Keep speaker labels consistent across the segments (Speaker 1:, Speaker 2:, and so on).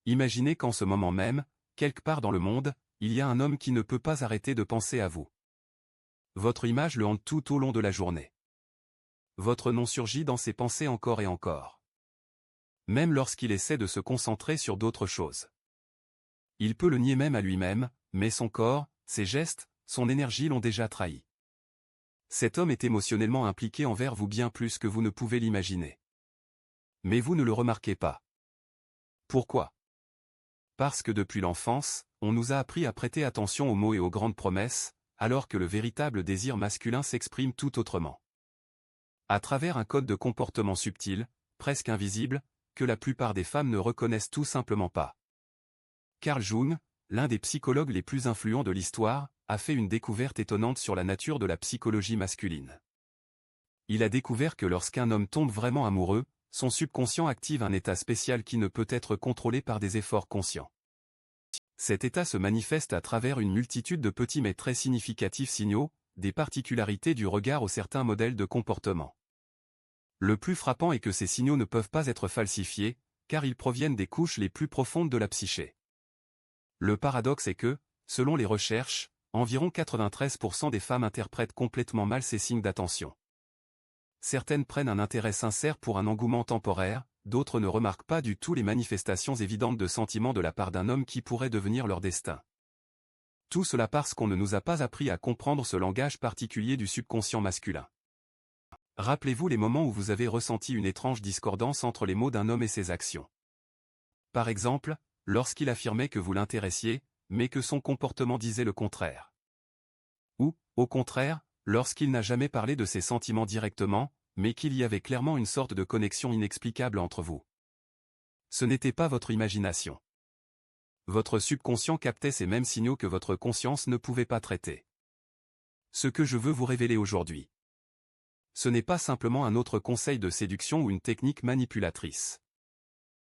Speaker 1: Imaginez qu'en ce moment même, quelque part dans le monde, il y a un homme qui ne peut pas arrêter de penser à vous. Votre image le hante tout au long de la journée. Votre nom surgit dans ses pensées encore et encore. Même lorsqu'il essaie de se concentrer sur d'autres choses. Il peut le nier même à lui-même, mais son corps, ses gestes, son énergie l'ont déjà trahi. Cet homme est émotionnellement impliqué envers vous bien plus que vous ne pouvez l'imaginer. Mais vous ne le remarquez pas. Pourquoi? Parce que depuis l'enfance, on nous a appris à prêter attention aux mots et aux grandes promesses, alors que le véritable désir masculin s'exprime tout autrement. À travers un code de comportement subtil, presque invisible, que la plupart des femmes ne reconnaissent tout simplement pas. Carl Jung, l'un des psychologues les plus influents de l'histoire, a fait une découverte étonnante sur la nature de la psychologie masculine. Il a découvert que lorsqu'un homme tombe vraiment amoureux, son subconscient active un état spécial qui ne peut être contrôlé par des efforts conscients. Cet état se manifeste à travers une multitude de petits mais très significatifs signaux, des particularités du regard ou certains modèles de comportement. Le plus frappant est que ces signaux ne peuvent pas être falsifiés, car ils proviennent des couches les plus profondes de la psyché. Le paradoxe est que, selon les recherches, environ 93% des femmes interprètent complètement mal ces signes d'attention. Certaines prennent un intérêt sincère pour un engouement temporaire, d'autres ne remarquent pas du tout les manifestations évidentes de sentiments de la part d'un homme qui pourrait devenir leur destin. Tout cela parce qu'on ne nous a pas appris à comprendre ce langage particulier du subconscient masculin. Rappelez-vous les moments où vous avez ressenti une étrange discordance entre les mots d'un homme et ses actions. Par exemple, lorsqu'il affirmait que vous l'intéressiez, mais que son comportement disait le contraire. Ou, au contraire, lorsqu'il n'a jamais parlé de ses sentiments directement, mais qu'il y avait clairement une sorte de connexion inexplicable entre vous. Ce n'était pas votre imagination. Votre subconscient captait ces mêmes signaux que votre conscience ne pouvait pas traiter. Ce que je veux vous révéler aujourd'hui. Ce n'est pas simplement un autre conseil de séduction ou une technique manipulatrice.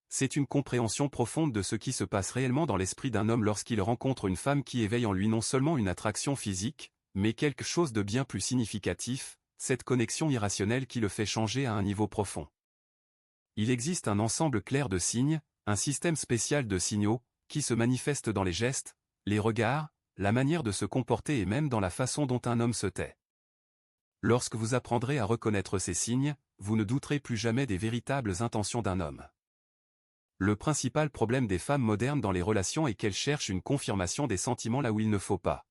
Speaker 1: C'est une compréhension profonde de ce qui se passe réellement dans l'esprit d'un homme lorsqu'il rencontre une femme qui éveille en lui non seulement une attraction physique, mais quelque chose de bien plus significatif, cette connexion irrationnelle qui le fait changer à un niveau profond. Il existe un ensemble clair de signes, un système spécial de signaux, qui se manifestent dans les gestes, les regards, la manière de se comporter et même dans la façon dont un homme se tait. Lorsque vous apprendrez à reconnaître ces signes, vous ne douterez plus jamais des véritables intentions d'un homme. Le principal problème des femmes modernes dans les relations est qu'elles cherchent une confirmation des sentiments là où il ne faut pas.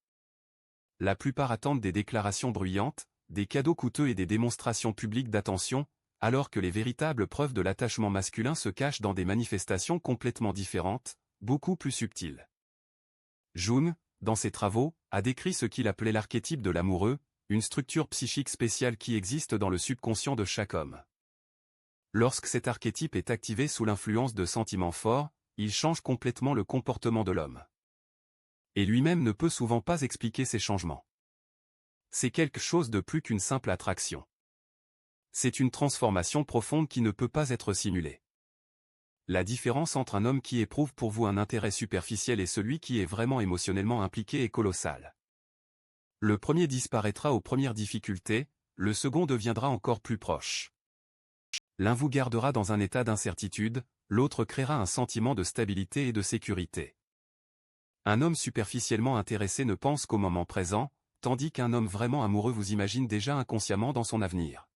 Speaker 1: La plupart attendent des déclarations bruyantes, des cadeaux coûteux et des démonstrations publiques d'attention, alors que les véritables preuves de l'attachement masculin se cachent dans des manifestations complètement différentes, beaucoup plus subtiles. Jung, dans ses travaux, a décrit ce qu'il appelait l'archétype de l'amoureux, une structure psychique spéciale qui existe dans le subconscient de chaque homme. Lorsque cet archétype est activé sous l'influence de sentiments forts, il change complètement le comportement de l'homme. Et lui-même ne peut souvent pas expliquer ces changements. C'est quelque chose de plus qu'une simple attraction. C'est une transformation profonde qui ne peut pas être simulée. La différence entre un homme qui éprouve pour vous un intérêt superficiel et celui qui est vraiment émotionnellement impliqué est colossale. Le premier disparaîtra aux premières difficultés, le second deviendra encore plus proche. L'un vous gardera dans un état d'incertitude, l'autre créera un sentiment de stabilité et de sécurité. Un homme superficiellement intéressé ne pense qu'au moment présent, tandis qu'un homme vraiment amoureux vous imagine déjà inconsciemment dans son avenir.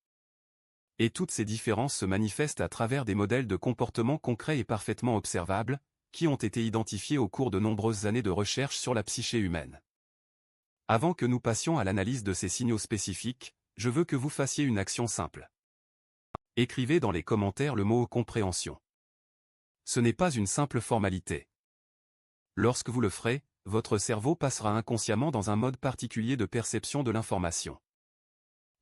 Speaker 1: Et toutes ces différences se manifestent à travers des modèles de comportement concrets et parfaitement observables, qui ont été identifiés au cours de nombreuses années de recherche sur la psyché humaine. Avant que nous passions à l'analyse de ces signaux spécifiques, je veux que vous fassiez une action simple. Écrivez dans les commentaires le mot « compréhension ». Ce n'est pas une simple formalité. Lorsque vous le ferez, votre cerveau passera inconsciemment dans un mode particulier de perception de l'information.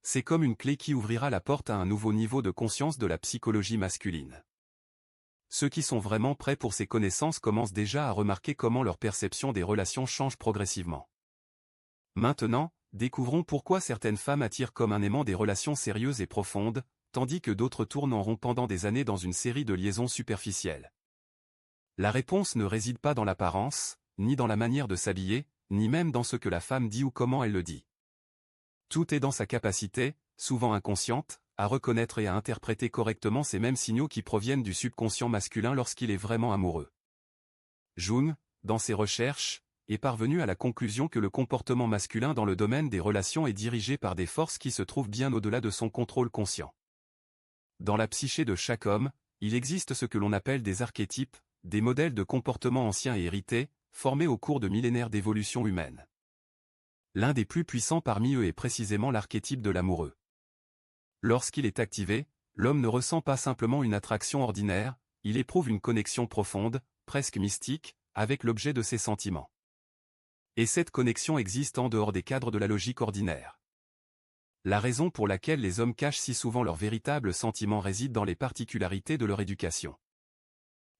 Speaker 1: C'est comme une clé qui ouvrira la porte à un nouveau niveau de conscience de la psychologie masculine. Ceux qui sont vraiment prêts pour ces connaissances commencent déjà à remarquer comment leur perception des relations change progressivement. Maintenant, découvrons pourquoi certaines femmes attirent comme un aimant des relations sérieuses et profondes, tandis que d'autres tournent en rond pendant des années dans une série de liaisons superficielles. La réponse ne réside pas dans l'apparence, ni dans la manière de s'habiller, ni même dans ce que la femme dit ou comment elle le dit. Tout est dans sa capacité, souvent inconsciente, à reconnaître et à interpréter correctement ces mêmes signaux qui proviennent du subconscient masculin lorsqu'il est vraiment amoureux. Jung, dans ses recherches, est parvenu à la conclusion que le comportement masculin dans le domaine des relations est dirigé par des forces qui se trouvent bien au-delà de son contrôle conscient. Dans la psyché de chaque homme, il existe ce que l'on appelle des archétypes, des modèles de comportement anciens et hérités, formés au cours de millénaires d'évolution humaine. L'un des plus puissants parmi eux est précisément l'archétype de l'amoureux. Lorsqu'il est activé, l'homme ne ressent pas simplement une attraction ordinaire, il éprouve une connexion profonde, presque mystique, avec l'objet de ses sentiments. Et cette connexion existe en dehors des cadres de la logique ordinaire. La raison pour laquelle les hommes cachent si souvent leurs véritables sentiments réside dans les particularités de leur éducation.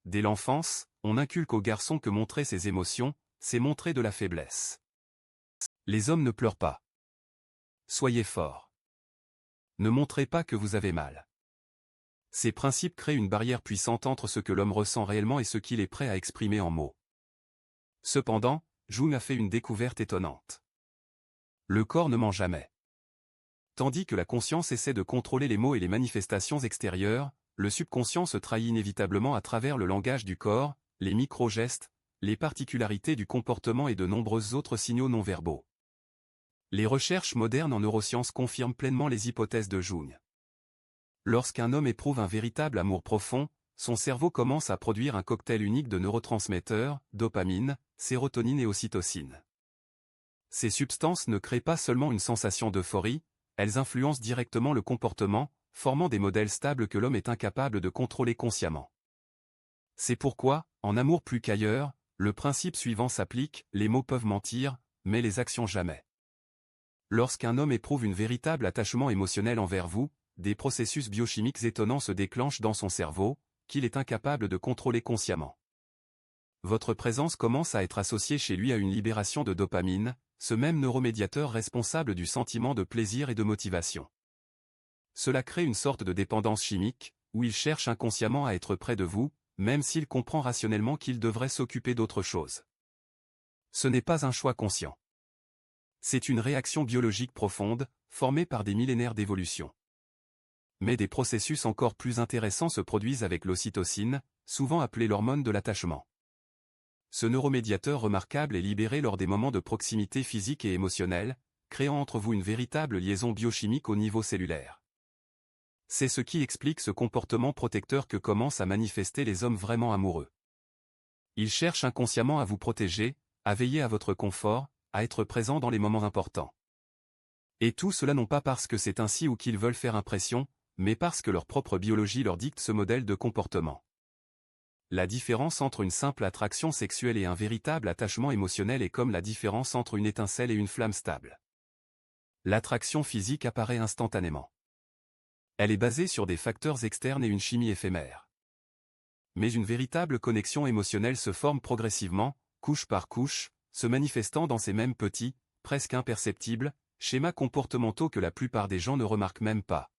Speaker 1: Dès l'enfance, on inculque aux garçons que montrer ses émotions, c'est montrer de la faiblesse. Les hommes ne pleurent pas. Soyez forts. Ne montrez pas que vous avez mal. Ces principes créent une barrière puissante entre ce que l'homme ressent réellement et ce qu'il est prêt à exprimer en mots. Cependant, Jung a fait une découverte étonnante. Le corps ne ment jamais. Tandis que la conscience essaie de contrôler les mots et les manifestations extérieures, le subconscient se trahit inévitablement à travers le langage du corps, les micro-gestes, les particularités du comportement et de nombreux autres signaux non verbaux. Les recherches modernes en neurosciences confirment pleinement les hypothèses de Jung. Lorsqu'un homme éprouve un véritable amour profond, son cerveau commence à produire un cocktail unique de neurotransmetteurs, dopamine, sérotonine et ocytocine. Ces substances ne créent pas seulement une sensation d'euphorie, elles influencent directement le comportement, formant des modèles stables que l'homme est incapable de contrôler consciemment. C'est pourquoi, en amour plus qu'ailleurs, le principe suivant s'applique, les mots peuvent mentir, mais les actions jamais. Lorsqu'un homme éprouve un véritable attachement émotionnel envers vous, des processus biochimiques étonnants se déclenchent dans son cerveau, qu'il est incapable de contrôler consciemment. Votre présence commence à être associée chez lui à une libération de dopamine, ce même neuromédiateur responsable du sentiment de plaisir et de motivation. Cela crée une sorte de dépendance chimique, où il cherche inconsciemment à être près de vous, même s'il comprend rationnellement qu'il devrait s'occuper d'autre chose. Ce n'est pas un choix conscient. C'est une réaction biologique profonde, formée par des millénaires d'évolution. Mais des processus encore plus intéressants se produisent avec l'ocytocine, souvent appelée l'hormone de l'attachement. Ce neuromédiateur remarquable est libéré lors des moments de proximité physique et émotionnelle, créant entre vous une véritable liaison biochimique au niveau cellulaire. C'est ce qui explique ce comportement protecteur que commencent à manifester les hommes vraiment amoureux. Ils cherchent inconsciemment à vous protéger, à veiller à votre confort, à être présents dans les moments importants. Et tout cela non pas parce que c'est ainsi ou qu'ils veulent faire impression, mais parce que leur propre biologie leur dicte ce modèle de comportement. La différence entre une simple attraction sexuelle et un véritable attachement émotionnel est comme la différence entre une étincelle et une flamme stable. L'attraction physique apparaît instantanément. Elle est basée sur des facteurs externes et une chimie éphémère. Mais une véritable connexion émotionnelle se forme progressivement, couche par couche, se manifestant dans ces mêmes petits, presque imperceptibles, schémas comportementaux que la plupart des gens ne remarquent même pas.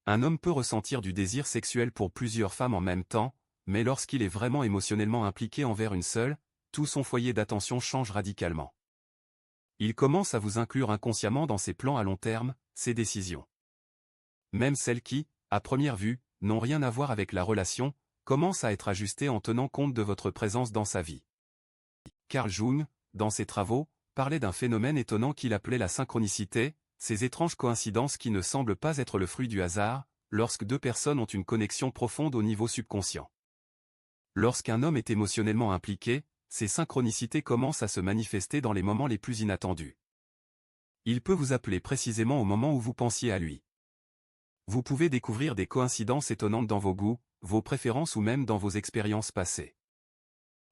Speaker 1: Un homme peut ressentir du désir sexuel pour plusieurs femmes en même temps, mais lorsqu'il est vraiment émotionnellement impliqué envers une seule, tout son foyer d'attention change radicalement. Il commence à vous inclure inconsciemment dans ses plans à long terme, ses décisions. Même celles qui, à première vue, n'ont rien à voir avec la relation, commencent à être ajustées en tenant compte de votre présence dans sa vie. Carl Jung, dans ses travaux, parlait d'un phénomène étonnant qu'il appelait la synchronicité, ces étranges coïncidences qui ne semblent pas être le fruit du hasard, lorsque deux personnes ont une connexion profonde au niveau subconscient. Lorsqu'un homme est émotionnellement impliqué, ces synchronicités commencent à se manifester dans les moments les plus inattendus. Il peut vous appeler précisément au moment où vous pensiez à lui. Vous pouvez découvrir des coïncidences étonnantes dans vos goûts, vos préférences ou même dans vos expériences passées.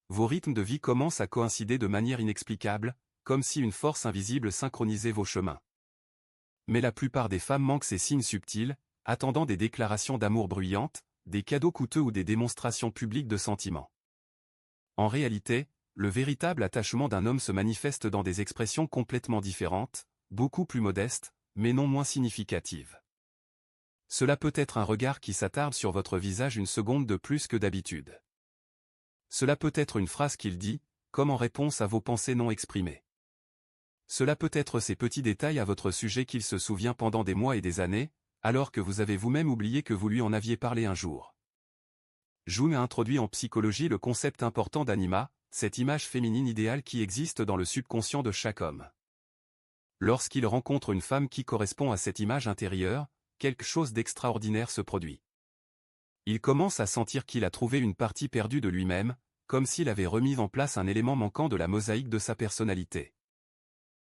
Speaker 1: Vos rythmes de vie commencent à coïncider de manière inexplicable, comme si une force invisible synchronisait vos chemins. Mais la plupart des femmes manquent ces signes subtils, attendant des déclarations d'amour bruyantes, des cadeaux coûteux ou des démonstrations publiques de sentiments. En réalité, le véritable attachement d'un homme se manifeste dans des expressions complètement différentes, beaucoup plus modestes, mais non moins significatives. Cela peut être un regard qui s'attarde sur votre visage une seconde de plus que d'habitude. Cela peut être une phrase qu'il dit, comme en réponse à vos pensées non exprimées. Cela peut être ces petits détails à votre sujet qu'il se souvient pendant des mois et des années, alors que vous avez vous-même oublié que vous lui en aviez parlé un jour. Jung a introduit en psychologie le concept important d'anima, cette image féminine idéale qui existe dans le subconscient de chaque homme. Lorsqu'il rencontre une femme qui correspond à cette image intérieure, quelque chose d'extraordinaire se produit. Il commence à sentir qu'il a trouvé une partie perdue de lui-même, comme s'il avait remis en place un élément manquant de la mosaïque de sa personnalité.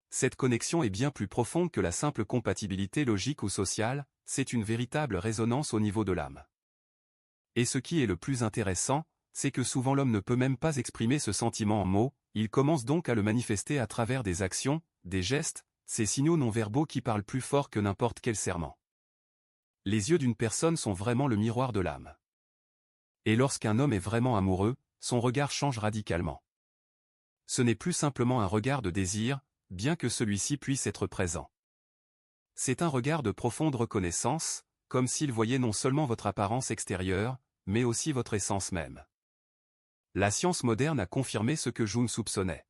Speaker 1: Cette connexion est bien plus profonde que la simple compatibilité logique ou sociale, c'est une véritable résonance au niveau de l'âme. Et ce qui est le plus intéressant, c'est que souvent l'homme ne peut même pas exprimer ce sentiment en mots, il commence donc à le manifester à travers des actions, des gestes, ces signaux non-verbaux qui parlent plus fort que n'importe quel serment. Les yeux d'une personne sont vraiment le miroir de l'âme. Et lorsqu'un homme est vraiment amoureux, son regard change radicalement. Ce n'est plus simplement un regard de désir, bien que celui-ci puisse être présent. C'est un regard de profonde reconnaissance, comme s'il voyait non seulement votre apparence extérieure, mais aussi votre essence même. La science moderne a confirmé ce que Jung soupçonnait.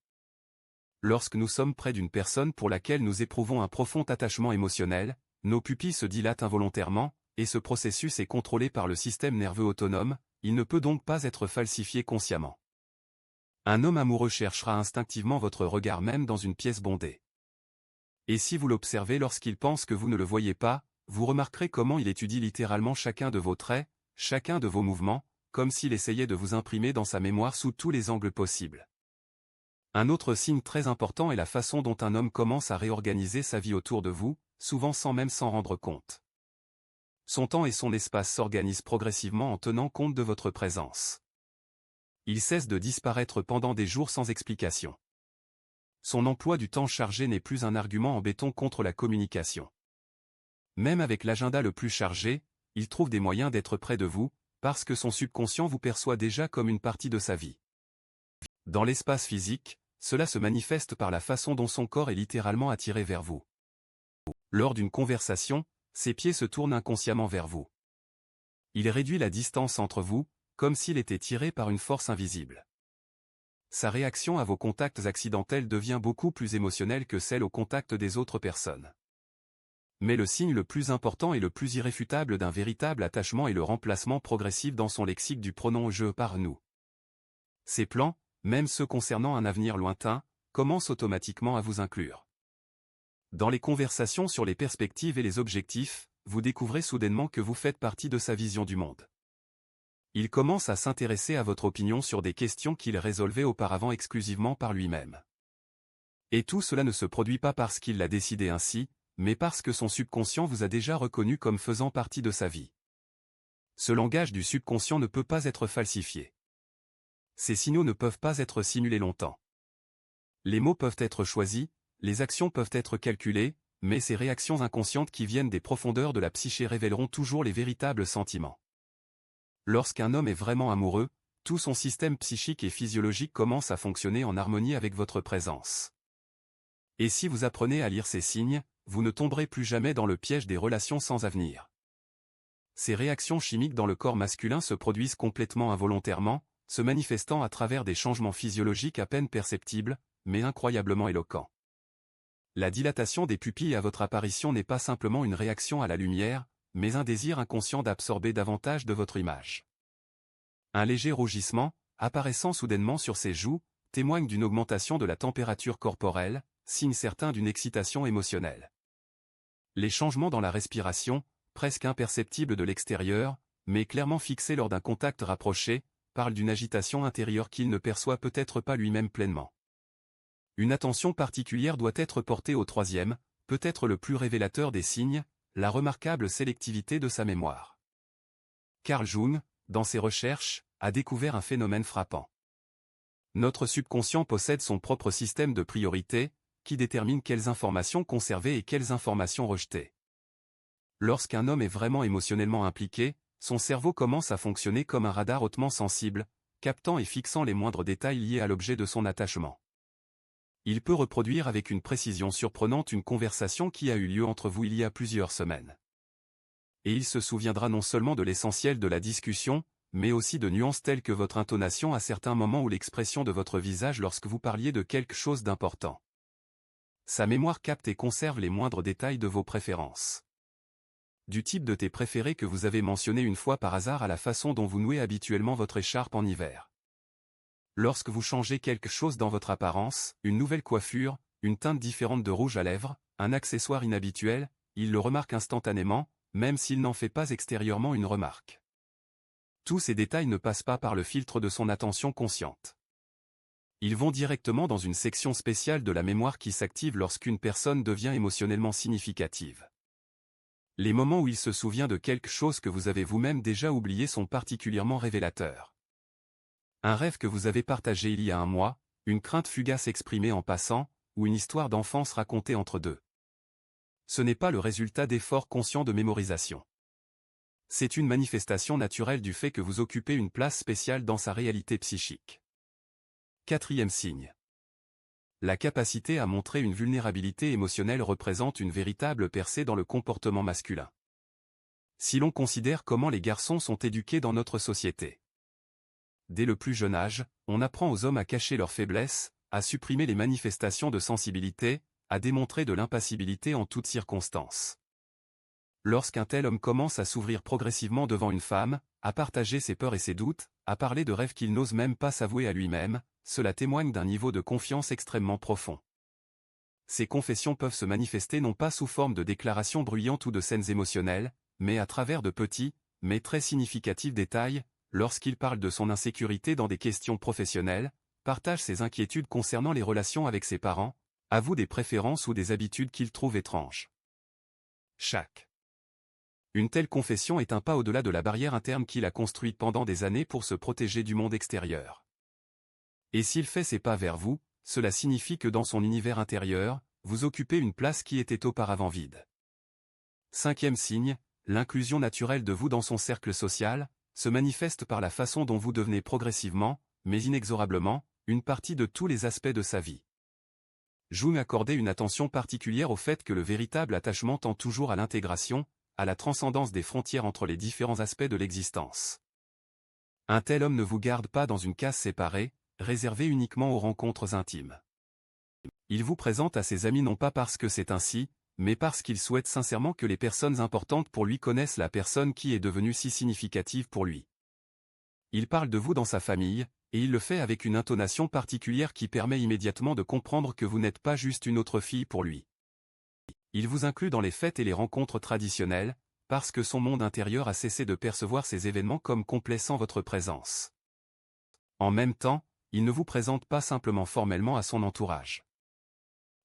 Speaker 1: Lorsque nous sommes près d'une personne pour laquelle nous éprouvons un profond attachement émotionnel, nos pupilles se dilatent involontairement, et ce processus est contrôlé par le système nerveux autonome, il ne peut donc pas être falsifié consciemment. Un homme amoureux cherchera instinctivement votre regard même dans une pièce bondée. Et si vous l'observez lorsqu'il pense que vous ne le voyez pas, vous remarquerez comment il étudie littéralement chacun de vos traits, chacun de vos mouvements, comme s'il essayait de vous imprimer dans sa mémoire sous tous les angles possibles. Un autre signe très important est la façon dont un homme commence à réorganiser sa vie autour de vous, souvent sans même s'en rendre compte. Son temps et son espace s'organisent progressivement en tenant compte de votre présence. Il cesse de disparaître pendant des jours sans explication. Son emploi du temps chargé n'est plus un argument en béton contre la communication. Même avec l'agenda le plus chargé, il trouve des moyens d'être près de vous, parce que son subconscient vous perçoit déjà comme une partie de sa vie. Dans l'espace physique, cela se manifeste par la façon dont son corps est littéralement attiré vers vous. Lors d'une conversation, ses pieds se tournent inconsciemment vers vous. Il réduit la distance entre vous, comme s'il était tiré par une force invisible. Sa réaction à vos contacts accidentels devient beaucoup plus émotionnelle que celle au contact des autres personnes. Mais le signe le plus important et le plus irréfutable d'un véritable attachement est le remplacement progressif dans son lexique du pronom « je » par « nous ». Ses plans, même ceux concernant un avenir lointain, commencent automatiquement à vous inclure. Dans les conversations sur les perspectives et les objectifs, vous découvrez soudainement que vous faites partie de sa vision du monde. Il commence à s'intéresser à votre opinion sur des questions qu'il résolvait auparavant exclusivement par lui-même. Et tout cela ne se produit pas parce qu'il l'a décidé ainsi, mais parce que son subconscient vous a déjà reconnu comme faisant partie de sa vie. Ce langage du subconscient ne peut pas être falsifié. Ces signaux ne peuvent pas être simulés longtemps. Les mots peuvent être choisis, les actions peuvent être calculées, mais ces réactions inconscientes qui viennent des profondeurs de la psyché révéleront toujours les véritables sentiments. Lorsqu'un homme est vraiment amoureux, tout son système psychique et physiologique commence à fonctionner en harmonie avec votre présence. Et si vous apprenez à lire ces signes, vous ne tomberez plus jamais dans le piège des relations sans avenir. Ces réactions chimiques dans le corps masculin se produisent complètement involontairement, se manifestant à travers des changements physiologiques à peine perceptibles, mais incroyablement éloquents. La dilatation des pupilles à votre apparition n'est pas simplement une réaction à la lumière, mais un désir inconscient d'absorber davantage de votre image. Un léger rougissement, apparaissant soudainement sur ses joues, témoigne d'une augmentation de la température corporelle, signe certain d'une excitation émotionnelle. Les changements dans la respiration, presque imperceptibles de l'extérieur, mais clairement fixés lors d'un contact rapproché, parlent d'une agitation intérieure qu'il ne perçoit peut-être pas lui-même pleinement. Une attention particulière doit être portée au troisième, peut-être le plus révélateur des signes, la remarquable sélectivité de sa mémoire. Carl Jung, dans ses recherches, a découvert un phénomène frappant. Notre subconscient possède son propre système de priorité, qui détermine quelles informations conserver et quelles informations rejeter. Lorsqu'un homme est vraiment émotionnellement impliqué, son cerveau commence à fonctionner comme un radar hautement sensible, captant et fixant les moindres détails liés à l'objet de son attachement. Il peut reproduire avec une précision surprenante une conversation qui a eu lieu entre vous il y a plusieurs semaines. Et il se souviendra non seulement de l'essentiel de la discussion, mais aussi de nuances telles que votre intonation à certains moments ou l'expression de votre visage lorsque vous parliez de quelque chose d'important. Sa mémoire capte et conserve les moindres détails de vos préférences. du type de thé préféré que vous avez mentionné une fois par hasard à la façon dont vous nouez habituellement votre écharpe en hiver. Lorsque vous changez quelque chose dans votre apparence, une nouvelle coiffure, une teinte différente de rouge à lèvres, un accessoire inhabituel, il le remarque instantanément, même s'il n'en fait pas extérieurement une remarque. Tous ces détails ne passent pas par le filtre de son attention consciente. Ils vont directement dans une section spéciale de la mémoire qui s'active lorsqu'une personne devient émotionnellement significative. Les moments où il se souvient de quelque chose que vous avez vous-même déjà oublié sont particulièrement révélateurs. Un rêve que vous avez partagé il y a un mois, une crainte fugace exprimée en passant, ou une histoire d'enfance racontée entre deux. Ce n'est pas le résultat d'efforts conscients de mémorisation. C'est une manifestation naturelle du fait que vous occupez une place spéciale dans sa réalité psychique. 4e signe. La capacité à montrer une vulnérabilité émotionnelle représente une véritable percée dans le comportement masculin. Si l'on considère comment les garçons sont éduqués dans notre société. Dès le plus jeune âge, on apprend aux hommes à cacher leurs faiblesses, à supprimer les manifestations de sensibilité, à démontrer de l'impassibilité en toutes circonstances. Lorsqu'un tel homme commence à s'ouvrir progressivement devant une femme, à partager ses peurs et ses doutes, à parler de rêves qu'il n'ose même pas s'avouer à lui-même, cela témoigne d'un niveau de confiance extrêmement profond. Ces confessions peuvent se manifester non pas sous forme de déclarations bruyantes ou de scènes émotionnelles, mais à travers de petits, mais très significatifs détails, lorsqu'il parle de son insécurité dans des questions professionnelles, partage ses inquiétudes concernant les relations avec ses parents, avoue des préférences ou des habitudes qu'il trouve étranges. Une telle confession est un pas au-delà de la barrière interne qu'il a construite pendant des années pour se protéger du monde extérieur. Et s'il fait ses pas vers vous, cela signifie que dans son univers intérieur, vous occupez une place qui était auparavant vide. 5e signe, l'inclusion naturelle de vous dans son cercle social, se manifeste par la façon dont vous devenez progressivement, mais inexorablement, une partie de tous les aspects de sa vie. Jung accordait une attention particulière au fait que le véritable attachement tend toujours à l'intégration, à la transcendance des frontières entre les différents aspects de l'existence. Un tel homme ne vous garde pas dans une case séparée, réservée uniquement aux rencontres intimes. Il vous présente à ses amis non pas parce que c'est ainsi, mais parce qu'il souhaite sincèrement que les personnes importantes pour lui connaissent la personne qui est devenue si significative pour lui. Il parle de vous dans sa famille, et il le fait avec une intonation particulière qui permet immédiatement de comprendre que vous n'êtes pas juste une autre fille pour lui. Il vous inclut dans les fêtes et les rencontres traditionnelles, parce que son monde intérieur a cessé de percevoir ces événements comme complets sans votre présence. En même temps, il ne vous présente pas simplement formellement à son entourage.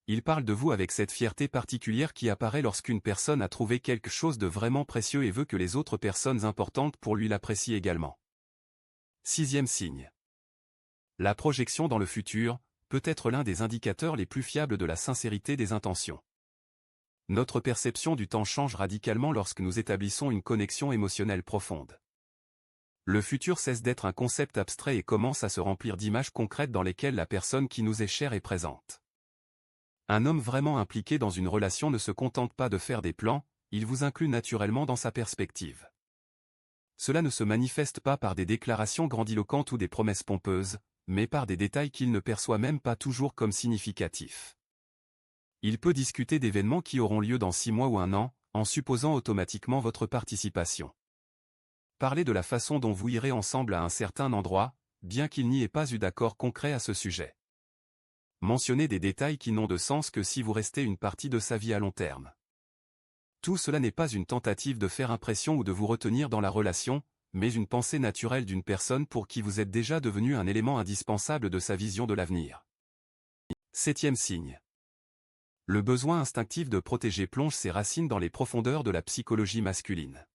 Speaker 1: Il parle de vous avec cette fierté particulière qui apparaît lorsqu'une personne a trouvé quelque chose de vraiment précieux et veut que les autres personnes importantes pour lui l'apprécient également. 6e signe. La projection dans le futur peut être l'un des indicateurs les plus fiables de la sincérité des intentions. Notre perception du temps change radicalement lorsque nous établissons une connexion émotionnelle profonde. Le futur cesse d'être un concept abstrait et commence à se remplir d'images concrètes dans lesquelles la personne qui nous est chère est présente. Un homme vraiment impliqué dans une relation ne se contente pas de faire des plans, il vous inclut naturellement dans sa perspective. Cela ne se manifeste pas par des déclarations grandiloquentes ou des promesses pompeuses, mais par des détails qu'il ne perçoit même pas toujours comme significatifs. Il peut discuter d'événements qui auront lieu dans 6 mois ou 1 an, en supposant automatiquement votre participation. Parler de la façon dont vous irez ensemble à un certain endroit, bien qu'il n'y ait pas eu d'accord concret à ce sujet. Mentionner des détails qui n'ont de sens que si vous restez une partie de sa vie à long terme. Tout cela n'est pas une tentative de faire impression ou de vous retenir dans la relation, mais une pensée naturelle d'une personne pour qui vous êtes déjà devenu un élément indispensable de sa vision de l'avenir. 7e signe. Le besoin instinctif de protéger plonge ses racines dans les profondeurs de la psychologie masculine.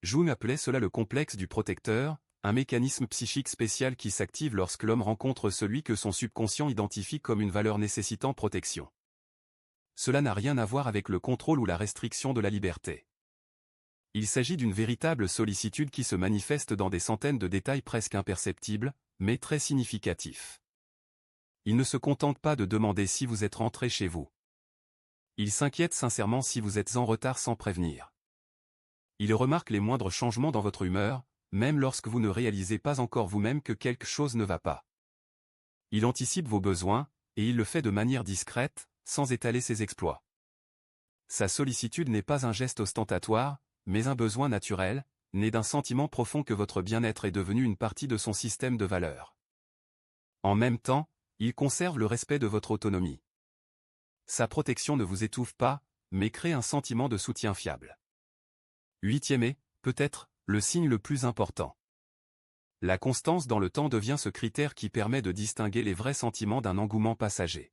Speaker 1: Jung appelait cela le complexe du protecteur, un mécanisme psychique spécial qui s'active lorsque l'homme rencontre celui que son subconscient identifie comme une valeur nécessitant protection. Cela n'a rien à voir avec le contrôle ou la restriction de la liberté. Il s'agit d'une véritable sollicitude qui se manifeste dans des centaines de détails presque imperceptibles, mais très significatifs. Il ne se contente pas de demander si vous êtes rentré chez vous. Il s'inquiète sincèrement si vous êtes en retard sans prévenir. Il remarque les moindres changements dans votre humeur, même lorsque vous ne réalisez pas encore vous-même que quelque chose ne va pas. Il anticipe vos besoins, et il le fait de manière discrète, sans étaler ses exploits. Sa sollicitude n'est pas un geste ostentatoire, mais un besoin naturel, né d'un sentiment profond que votre bien-être est devenu une partie de son système de valeurs. En même temps, il conserve le respect de votre autonomie. Sa protection ne vous étouffe pas, mais crée un sentiment de soutien fiable. Huitième et, peut-être, le signe le plus important. La constance dans le temps devient ce critère qui permet de distinguer les vrais sentiments d'un engouement passager.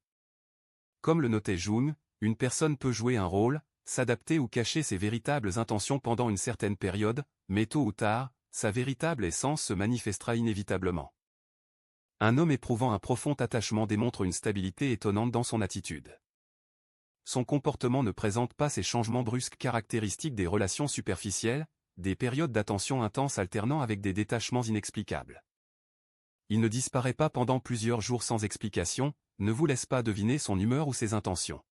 Speaker 1: Comme le notait Jung, une personne peut jouer un rôle, s'adapter ou cacher ses véritables intentions pendant une certaine période, mais tôt ou tard, sa véritable essence se manifestera inévitablement. Un homme éprouvant un profond attachement démontre une stabilité étonnante dans son attitude. Son comportement ne présente pas ces changements brusques caractéristiques des relations superficielles, des périodes d'attention intense alternant avec des détachements inexplicables. Il ne disparaît pas pendant plusieurs jours sans explication, ne vous laisse pas deviner son humeur ou ses intentions.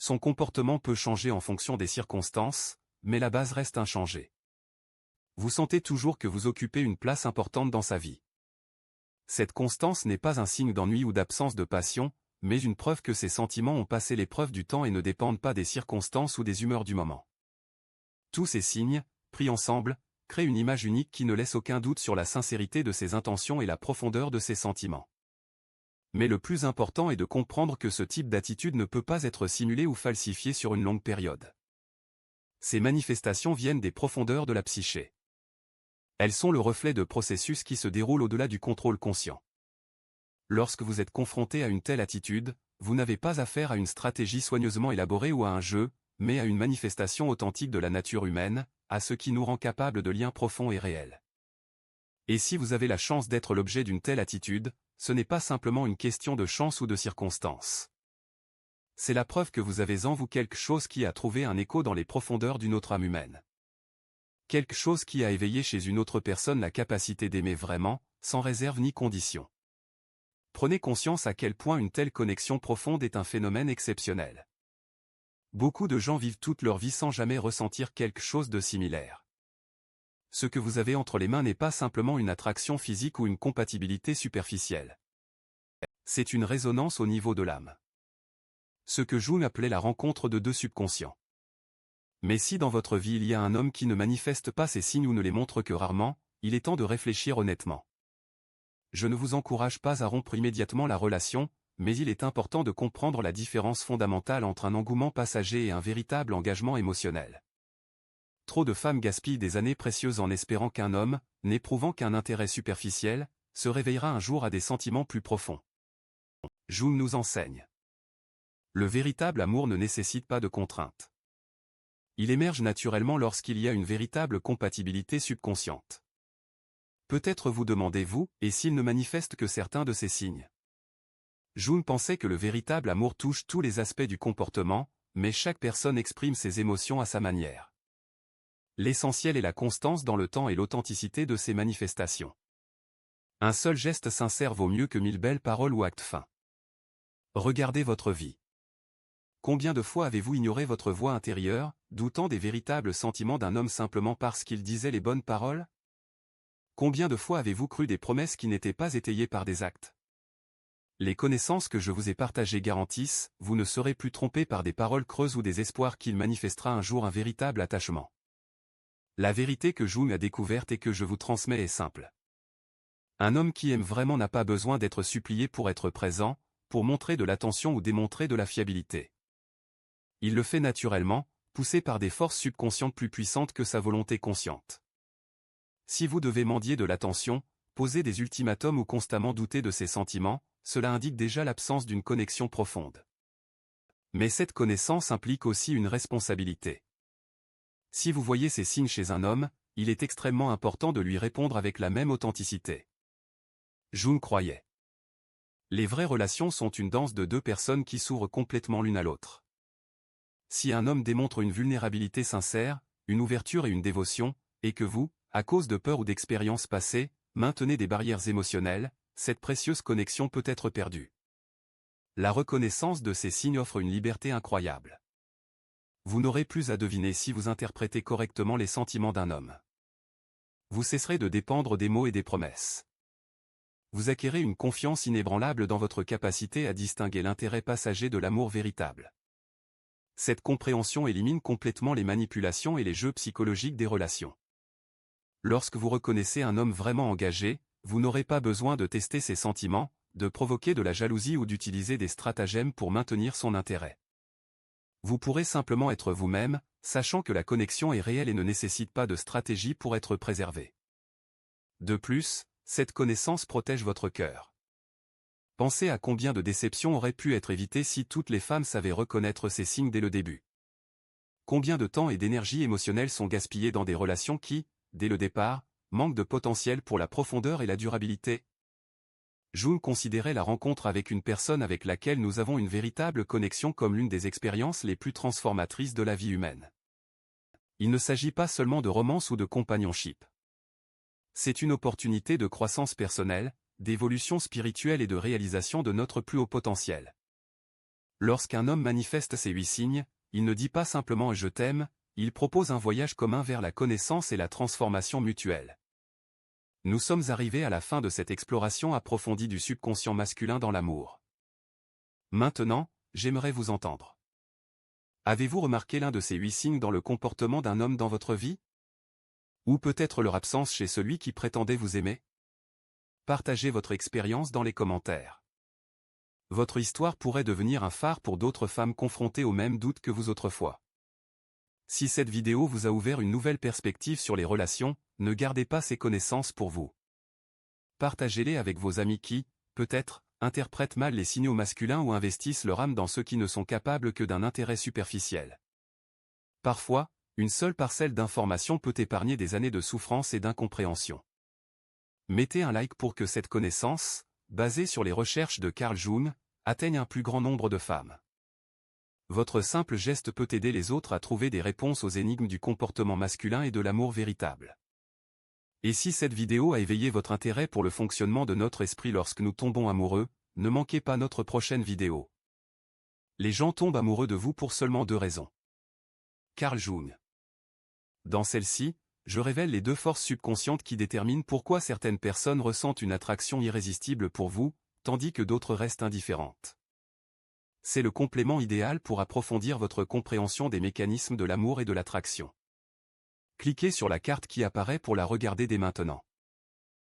Speaker 1: Son comportement peut changer en fonction des circonstances, mais la base reste inchangée. Vous sentez toujours que vous occupez une place importante dans sa vie. Cette constance n'est pas un signe d'ennui ou d'absence de passion, mais une preuve que ses sentiments ont passé l'épreuve du temps et ne dépendent pas des circonstances ou des humeurs du moment. Tous ces signes, pris ensemble, créent une image unique qui ne laisse aucun doute sur la sincérité de ses intentions et la profondeur de ses sentiments. Mais le plus important est de comprendre que ce type d'attitude ne peut pas être simulé ou falsifié sur une longue période. Ces manifestations viennent des profondeurs de la psyché. Elles sont le reflet de processus qui se déroulent au-delà du contrôle conscient. Lorsque vous êtes confronté à une telle attitude, vous n'avez pas affaire à une stratégie soigneusement élaborée ou à un jeu, mais à une manifestation authentique de la nature humaine, à ce qui nous rend capables de liens profonds et réels. Et si vous avez la chance d'être l'objet d'une telle attitude, ce n'est pas simplement une question de chance ou de circonstance. C'est la preuve que vous avez en vous quelque chose qui a trouvé un écho dans les profondeurs d'une autre âme humaine. Quelque chose qui a éveillé chez une autre personne la capacité d'aimer vraiment, sans réserve ni condition. Prenez conscience à quel point une telle connexion profonde est un phénomène exceptionnel. Beaucoup de gens vivent toute leur vie sans jamais ressentir quelque chose de similaire. Ce que vous avez entre les mains n'est pas simplement une attraction physique ou une compatibilité superficielle. C'est une résonance au niveau de l'âme. Ce que Jung appelait la rencontre de deux subconscients. Mais si dans votre vie il y a un homme qui ne manifeste pas ces signes ou ne les montre que rarement, il est temps de réfléchir honnêtement. Je ne vous encourage pas à rompre immédiatement la relation, mais il est important de comprendre la différence fondamentale entre un engouement passager et un véritable engagement émotionnel. Trop de femmes gaspillent des années précieuses en espérant qu'un homme, n'éprouvant qu'un intérêt superficiel, se réveillera un jour à des sentiments plus profonds. Jung nous enseigne. Le véritable amour ne nécessite pas de contraintes. Il émerge naturellement lorsqu'il y a une véritable compatibilité subconsciente. Peut-être vous demandez-vous, et s'il ne manifeste que certains de ces signes? Jung pensait que le véritable amour touche tous les aspects du comportement, mais chaque personne exprime ses émotions à sa manière. L'essentiel est la constance dans le temps et l'authenticité de ces manifestations. Un seul geste sincère vaut mieux que 1000 belles paroles ou actes fins. Regardez votre vie. Combien de fois avez-vous ignoré votre voix intérieure, doutant des véritables sentiments d'un homme simplement parce qu'il disait les bonnes paroles? Combien de fois avez-vous cru des promesses qui n'étaient pas étayées par des actes? Les connaissances que je vous ai partagées garantissent, vous ne serez plus trompé par des paroles creuses ou des espoirs qu'il manifestera un jour un véritable attachement. La vérité que Jung a découverte et que je vous transmets est simple. Un homme qui aime vraiment n'a pas besoin d'être supplié pour être présent, pour montrer de l'attention ou démontrer de la fiabilité. Il le fait naturellement, poussé par des forces subconscientes plus puissantes que sa volonté consciente. Si vous devez mendier de l'attention, poser des ultimatums ou constamment douter de ses sentiments, cela indique déjà l'absence d'une connexion profonde. Mais cette connaissance implique aussi une responsabilité. Si vous voyez ces signes chez un homme, il est extrêmement important de lui répondre avec la même authenticité. Jung croyait. Les vraies relations sont une danse de deux personnes qui s'ouvrent complètement l'une à l'autre. Si un homme démontre une vulnérabilité sincère, une ouverture et une dévotion, et que vous, à cause de peur ou d'expériences passées, maintenez des barrières émotionnelles, cette précieuse connexion peut être perdue. La reconnaissance de ces signes offre une liberté incroyable. Vous n'aurez plus à deviner si vous interprétez correctement les sentiments d'un homme. Vous cesserez de dépendre des mots et des promesses. Vous acquérez une confiance inébranlable dans votre capacité à distinguer l'intérêt passager de l'amour véritable. Cette compréhension élimine complètement les manipulations et les jeux psychologiques des relations. Lorsque vous reconnaissez un homme vraiment engagé, vous n'aurez pas besoin de tester ses sentiments, de provoquer de la jalousie ou d'utiliser des stratagèmes pour maintenir son intérêt. Vous pourrez simplement être vous-même, sachant que la connexion est réelle et ne nécessite pas de stratégie pour être préservée. De plus, cette connaissance protège votre cœur. Pensez à combien de déceptions auraient pu être évitées si toutes les femmes savaient reconnaître ces signes dès le début. Combien de temps et d'énergie émotionnelle sont gaspillés dans des relations qui, dès le départ, manquent de potentiel pour la profondeur et la durabilité? Jung considérait la rencontre avec une personne avec laquelle nous avons une véritable connexion comme l'une des expériences les plus transformatrices de la vie humaine. Il ne s'agit pas seulement de romance ou de companionship. C'est une opportunité de croissance personnelle, d'évolution spirituelle et de réalisation de notre plus haut potentiel. Lorsqu'un homme manifeste ces 8 signes, il ne dit pas simplement « je t'aime », il propose un voyage commun vers la connaissance et la transformation mutuelle. Nous sommes arrivés à la fin de cette exploration approfondie du subconscient masculin dans l'amour. Maintenant, j'aimerais vous entendre. Avez-vous remarqué l'un de ces 8 signes dans le comportement d'un homme dans votre vie? Ou peut-être leur absence chez celui qui prétendait vous aimer? Partagez votre expérience dans les commentaires. Votre histoire pourrait devenir un phare pour d'autres femmes confrontées aux mêmes doutes que vous autrefois. Si cette vidéo vous a ouvert une nouvelle perspective sur les relations, ne gardez pas ces connaissances pour vous. Partagez-les avec vos amis qui, peut-être, interprètent mal les signaux masculins ou investissent leur âme dans ceux qui ne sont capables que d'un intérêt superficiel. Parfois, une seule parcelle d'information peut épargner des années de souffrance et d'incompréhension. Mettez un like pour que cette connaissance, basée sur les recherches de Carl Jung, atteigne un plus grand nombre de femmes. Votre simple geste peut aider les autres à trouver des réponses aux énigmes du comportement masculin et de l'amour véritable. Et si cette vidéo a éveillé votre intérêt pour le fonctionnement de notre esprit lorsque nous tombons amoureux, ne manquez pas notre prochaine vidéo. Les gens tombent amoureux de vous pour seulement 2 raisons. Carl Jung. Dans celle-ci, je révèle les 2 forces subconscientes qui déterminent pourquoi certaines personnes ressentent une attraction irrésistible pour vous, tandis que d'autres restent indifférentes. C'est le complément idéal pour approfondir votre compréhension des mécanismes de l'amour et de l'attraction. Cliquez sur la carte qui apparaît pour la regarder dès maintenant.